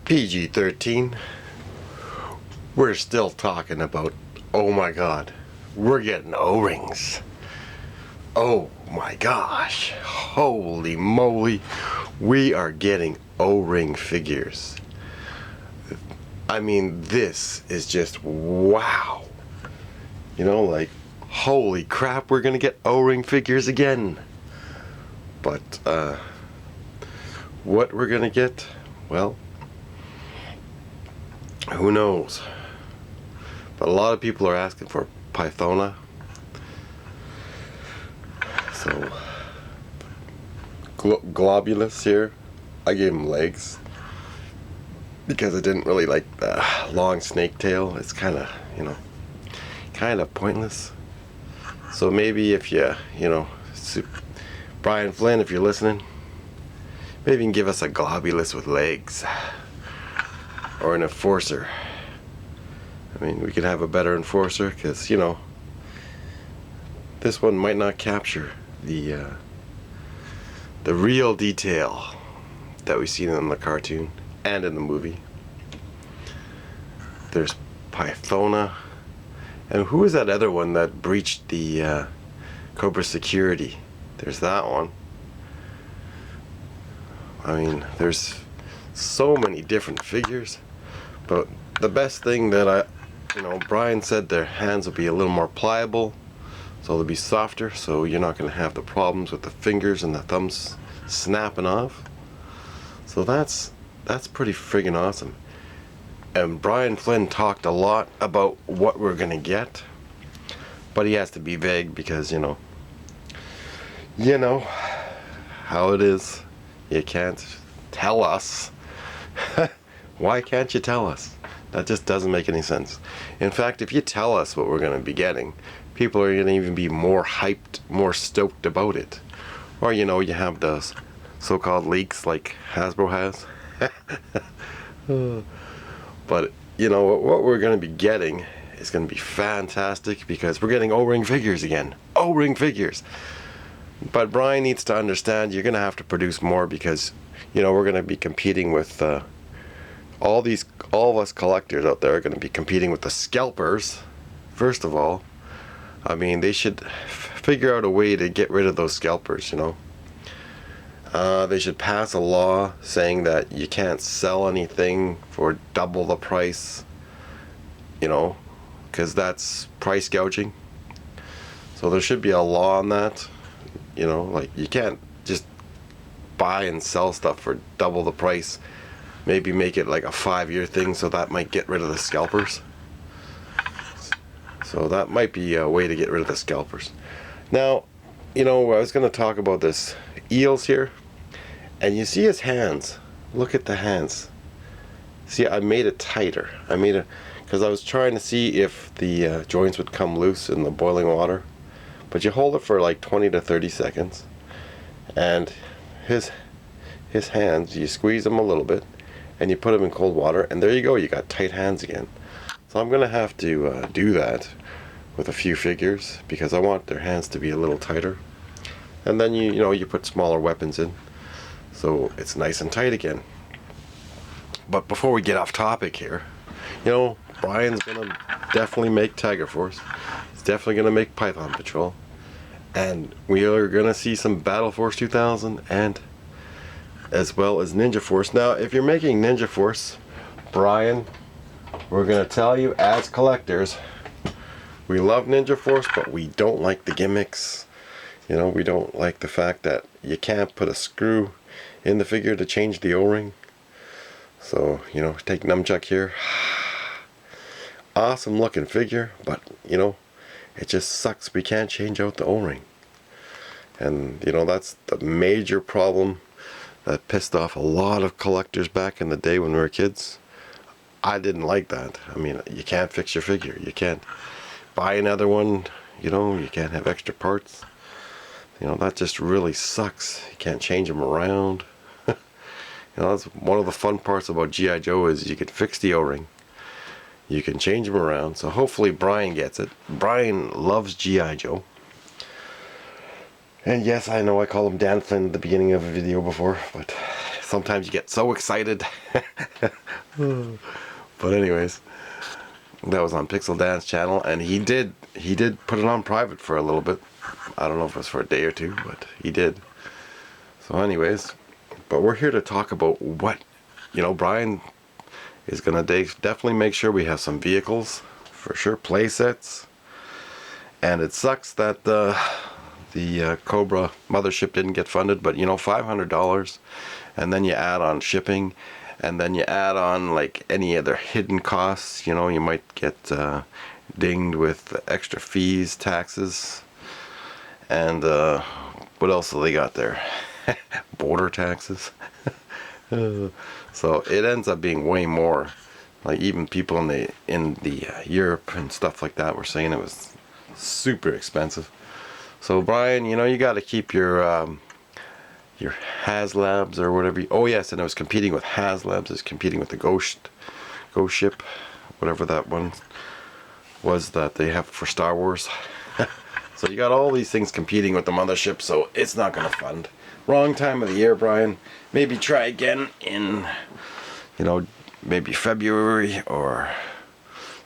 PG-13. We're still talking about, oh my god, we're getting O-rings. Oh my gosh, holy moly, we are getting O-ring figures. I mean, this is just wow. You know, like, holy crap, we're gonna get O-ring figures again. But what we're gonna get, well, who knows. But a lot of people are asking for Pythona. So Globulus here, I gave him legs because I didn't really like the long snake tail. It's kind of, you know, kind of pointless. So maybe if you know, Brian Flynn, if you're listening, maybe you can give us a Globulus with legs or an enforcer. I mean, we could have a better enforcer because, you know, this one might not capture the real detail that we've seen in the cartoon and in the movie. There's Pythona, and who is that other one that breached the Cobra security? There's that one. I mean, there's so many different figures, but the best thing that you know, Brian said their hands will be a little more pliable, so they'll be softer, so you're not going to have the problems with the fingers and the thumbs snapping off. So that's pretty friggin' awesome. And Brian Flynn talked a lot about what we're going to get, but he has to be vague because, you know how it is. You can't tell us. Why can't you tell us? That just doesn't make any sense. In fact, if you tell us what we're going to be getting, people are going to even be more hyped, more stoked about it. Or, you know, you have those so-called leaks like Hasbro has. But, you know, what we're going to be getting is going to be fantastic because we're getting O-ring figures again. O-ring figures. But Brian needs to understand you're going to have to produce more because, you know, we're going to be competing with all of us collectors out there are going to be competing with the scalpers. First of all, I mean, they should figure out a way to get rid of those scalpers, you know. They should pass a law saying that you can't sell anything for double the price, you know, because that's price gouging. So there should be a law on that, you know, like you can't just buy and sell stuff for double the price. Maybe make it like a 5-year thing, so that might get rid of the scalpers. So that might be a way to get rid of the scalpers. Now, you know, I was going to talk about this eels here, and you see his hands. Look at the hands. See, I made it tighter. I made it because I was trying to see if the joints would come loose in the boiling water. But you hold it for like 20 to 30 seconds, and his hands, you squeeze them a little bit, and you put them in cold water, and there you go, you got tight hands again. So I'm gonna have to do that with a few figures because I want their hands to be a little tighter. And then you know, you put smaller weapons in, so it's nice and tight again. But before we get off topic here, you know, Brian's gonna definitely make Tiger Force. He's definitely gonna make Python Patrol, and we are gonna see some Battle Force 2000 and as well as Ninja Force. Now, if you're making Ninja Force, Brian, we're going to tell you as collectors, we love Ninja Force, but we don't like the gimmicks. You know, we don't like the fact that you can't put a screw in the figure to change the O-ring. So, you know, take Nunchuck here. Awesome looking figure, but, you know, it just sucks we can't change out the O-ring. And, you know, that's the major problem that pissed off a lot of collectors back in the day when we were kids. I didn't like that. I mean, you can't fix your figure. You can't buy another one, you know, you can't have extra parts. You know, that just really sucks. You can't change them around. You know, that's one of the fun parts about G.I.Joe is you can fix the O-ring. You can change them around. So hopefully Brian gets it. Brian loves G.I.Joe. And yes, I know I called him Dan Flynn at the beginning of a video before, but sometimes you get so excited But anyways, that was on Pixel Dance channel, and he did put it on private for a little bit. I don't know if it was for a day or two, but he did. So anyways, but we're here to talk about what, Brian is gonna definitely make sure we have some vehicles for sure, play sets. And it sucks that the Cobra mothership didn't get funded, but $500, and then you add on shipping, and then you add on like any other hidden costs. You might get dinged with extra fees, taxes, and what else have they got there? Border taxes. So it ends up being way more. Like even people in the Europe and stuff like that were saying it was super expensive. So Brian, you got to keep your HasLabs or whatever. Oh yes, and it was competing with HasLabs. It was competing with the Ghost Ship, whatever that one was that they have for Star Wars. So you got all these things competing with the mothership, so it's not gonna fund. Wrong time of the year, Brian. Maybe try again in, maybe February or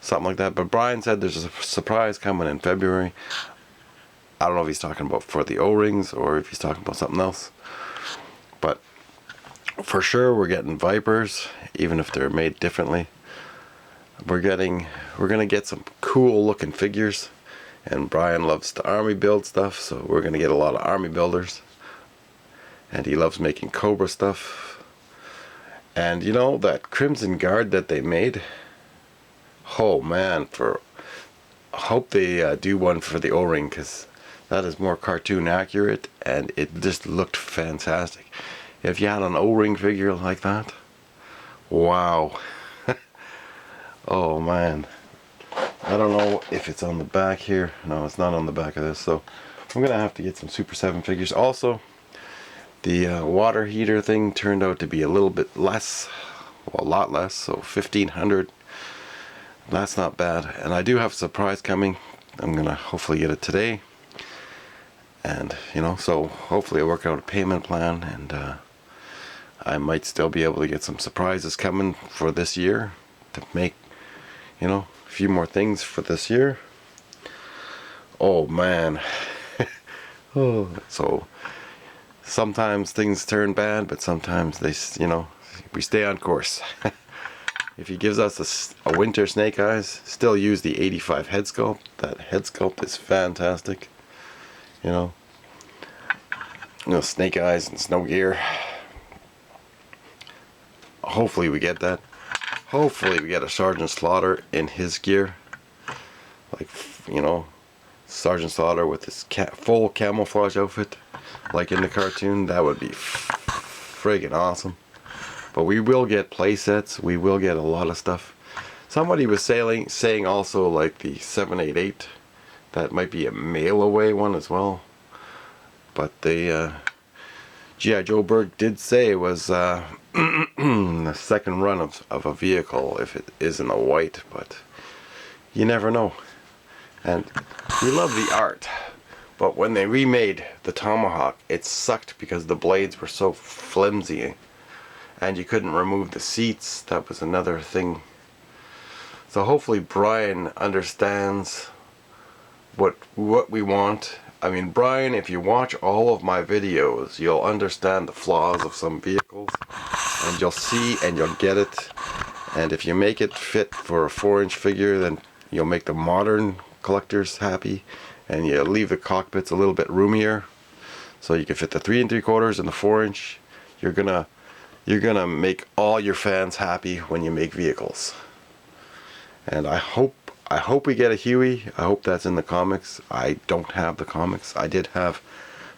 something like that. But Brian said there's a surprise coming in February. I don't know if he's talking about for the O-rings or if he's talking about something else. But for sure we're getting Vipers, even if they're made differently. We're gonna get some cool looking figures. And Brian loves the army build stuff, so we're gonna get a lot of army builders. And he loves making Cobra stuff. And that Crimson Guard that they made, oh man, I hope they do one for the O-ring, because that is more cartoon accurate, and it just looked fantastic. If you had an O-ring figure like that, wow. Oh man, I don't know if it's on the back here. No, it's not on the back of this, so I'm gonna have to get some Super7 figures. Also, the water heater thing turned out to be a little bit less, well, a lot less, so 1,500. That's not bad. And I do have a surprise coming. I'm gonna hopefully get it today. And so hopefully I'll work out a payment plan, and I might still be able to get some surprises coming for this year to make a few more things for this year. Oh man. Oh, so sometimes things turn bad, but sometimes they we stay on course. If he gives us a winter Snake Eyes, still use the 85 head sculpt. That head sculpt is fantastic. Snake Eyes and Snow Gear. Hopefully we get that. Hopefully we get a Sergeant Slaughter in his gear. Like, Sergeant Slaughter with his full camouflage outfit. Like in the cartoon. That would be friggin' awesome. But we will get play sets. We will get a lot of stuff. Somebody was saying also like the 788. That might be a mail away one as well. But the G.I. Joburg did say it was the second run of a vehicle if it isn't a white. But you never know. And we love the art. But when they remade the Tomahawk, it sucked because the blades were so flimsy. And you couldn't remove the seats. That was another thing. So hopefully Brian understands what we want. I mean, Brian, if you watch all of my videos, you'll understand the flaws of some vehicles. And you'll see and you'll get it. And if you make it fit for a 4-inch figure, then you'll make the modern collectors happy. And you leave the cockpits a little bit roomier. So you can fit the 3 3/4 and the 4-inch. You're gonna make all your fans happy when you make vehicles. And I hope we get a Huey. I hope that's in the comics. I don't have the comics. I did have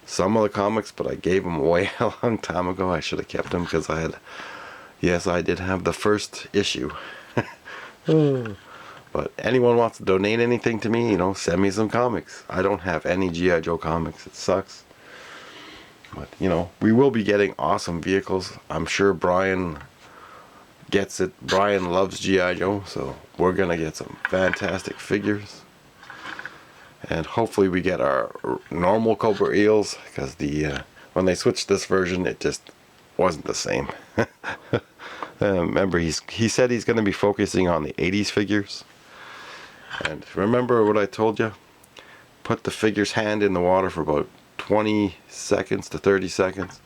some of the comics, but I gave them away a long time ago. I should have kept them because I did have the first issue. But anyone wants to donate anything to me, send me some comics. I don't have any G.I. Joe comics. It sucks. But, we will be getting awesome vehicles. I'm sure Brian gets it. Brian loves G.I. Joe, so we're going to get some fantastic figures. And hopefully we get our normal Cobra Eels, because when they switched this version, it just wasn't the same. Remember, he said he's going to be focusing on the 80s figures. And remember what I told you? Put the figure's hand in the water for about 20 seconds to 30 seconds,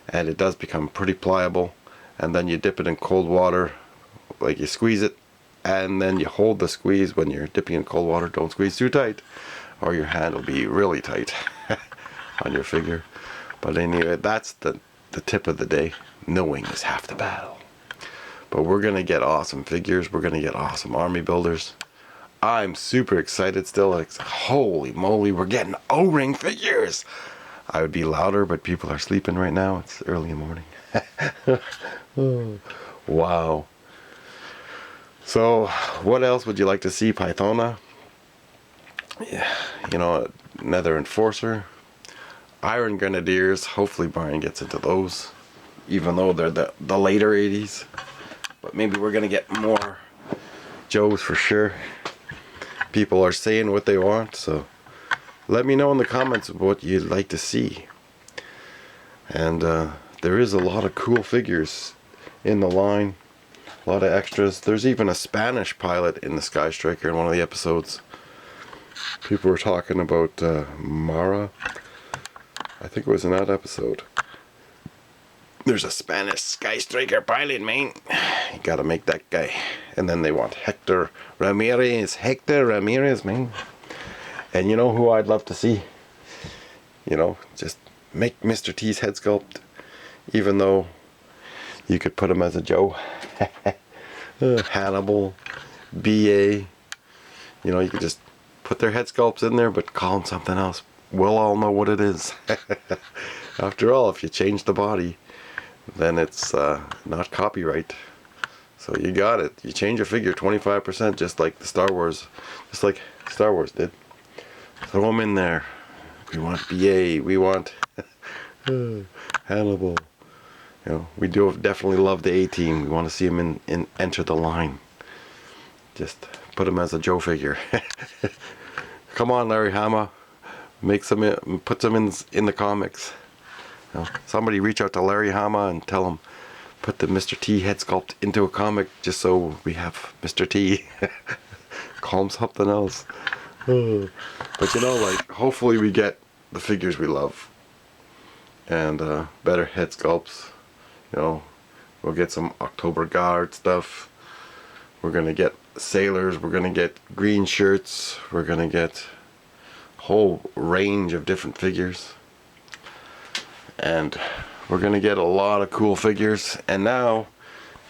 and it does become pretty pliable. And then you dip it in cold water, like you squeeze it, and then you hold the squeeze when you're dipping in cold water. Don't squeeze too tight, or your hand will be really tight on your figure. But anyway, that's the tip of the day. Knowing is half the battle. But we're going to get awesome figures. We're going to get awesome army builders. I'm super excited still. Like, holy moly, we're getting O-ring figures. I would be louder, but people are sleeping right now. It's early in the morning. Oh, wow. So, what else would you like to see, Pythona? Yeah, you know, Nether Enforcer. Iron Grenadiers. Hopefully Brian gets into those. Even though they're the later 80s. But maybe we're going to get more Joes for sure. People are saying what they want, so let me know in the comments what you'd like to see. And there is a lot of cool figures in the line. A lot of extras. There's even a Spanish pilot in the Sky Striker in one of the episodes. People were talking about Mara. I think it was in that episode. There's a Spanish Sky Striker pilot, man. You gotta make that guy. And then they want Hector Ramirez. Hector Ramirez, man. And you know who I'd love to see? You know, just make Mr. T's head sculpt. Even though you could put him as a Joe. Hannibal. B.A. You know, you could just put their head sculpts in there, but call them something else. We'll all know what it is. After all, if you change the body, then it's not copyright. So you got it. You change a figure 25%, just like Star Wars did. Throw them in there. We want BA. We want Hannibal. You know, we do definitely love the A-Team. We want to see him in enter the line. Just put him as a Joe figure. Come on, Larry Hama. Make some. Put some in the comics. You know, somebody reach out to Larry Hama and tell him put the Mr. T head sculpt into a comic just so we have Mr. T. Call him something else. But you know, like, hopefully we get the figures we love and better head sculpts. You know, we'll get some October Guard stuff. We're gonna get sailors. We're gonna get green shirts. We're gonna get a whole range of different figures. And we're gonna get a lot of cool figures. And now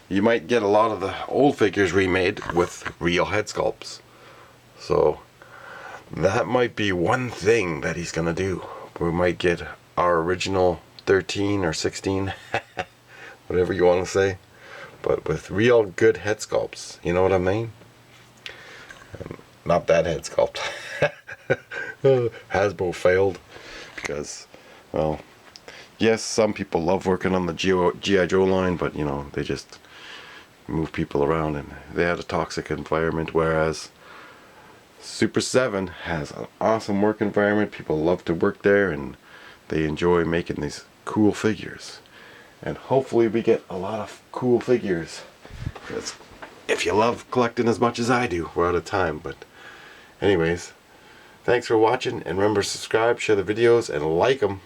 you might get a lot of the old figures remade with real head sculpts. So that might be one thing that he's gonna do. We might get our original 13 or 16, whatever you want to say, but with real good head sculpts. You know what I mean? Not that head sculpt. Hasbro failed because, well, yes, some people love working on the G.I.Joe line, but you know, they just move people around and they had a toxic environment, whereas Super7 has an awesome work environment. People love to work there and they enjoy making these cool figures. And hopefully we get a lot of cool figures, because if you love collecting as much as I do, we're out of time. But anyways, thanks for watching, and remember to subscribe, share the videos, and like them.